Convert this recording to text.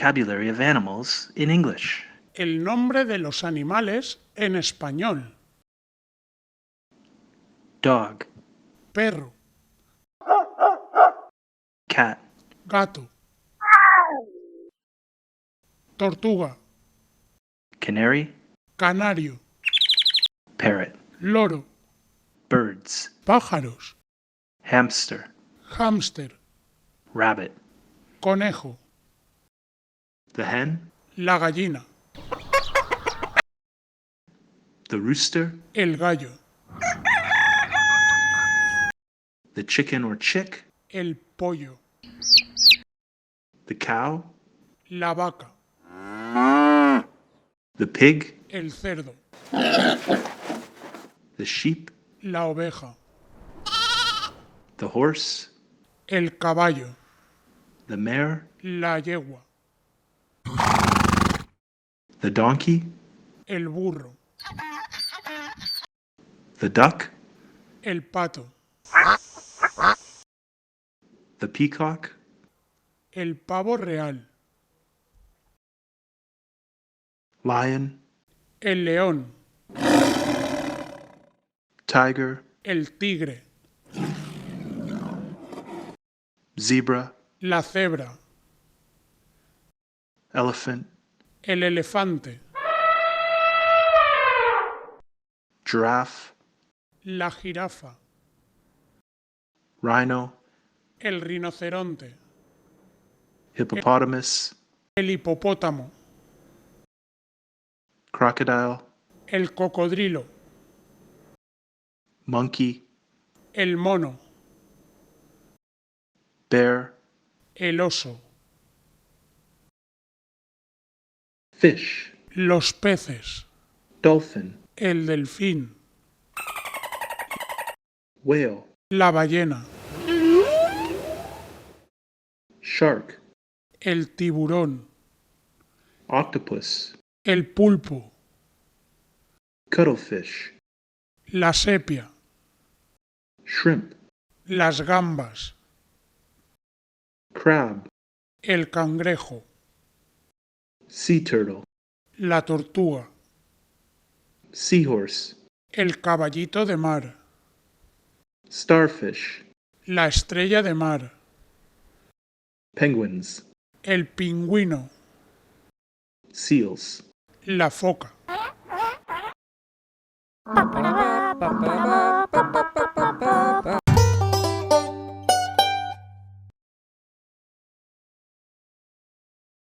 vocabulary of animals in English. El nombre de los animales en español. Dog, Perro, cat, gato, tortuga, canary, canario, parrot, loro, birds, pájaros, hamster, hámster, rabbit, conejo, the hen, la gallina, the rooster, el gallo, the chicken or chick, el pollo, the cow, la vaca, the pig, el cerdo, the sheep, la oveja, the horse, el caballo, the mare, la yegua, the donkey, el burro, the duck, el pato, the peacock, el pavo real, lion, el león, tiger, el tigre, zebra, la cebra, elephant, el elefante, giraffe, la jirafa, rhino, el rinoceronte, hippopotamus, el hipopótamo, crocodile, el cocodrilo, monkey, el mono, bear, el oso, fish, los peces, dolphin, el delfín, whale, la ballena, shark, el tiburón, octopus, el pulpo, cuttlefish, la sepia, shrimp, las gambas, crab, el cangrejo, sea turtle, la tortuga, seahorse, el caballito de mar, starfish, la estrella de mar, penguins, el pingüino, seals. la foca.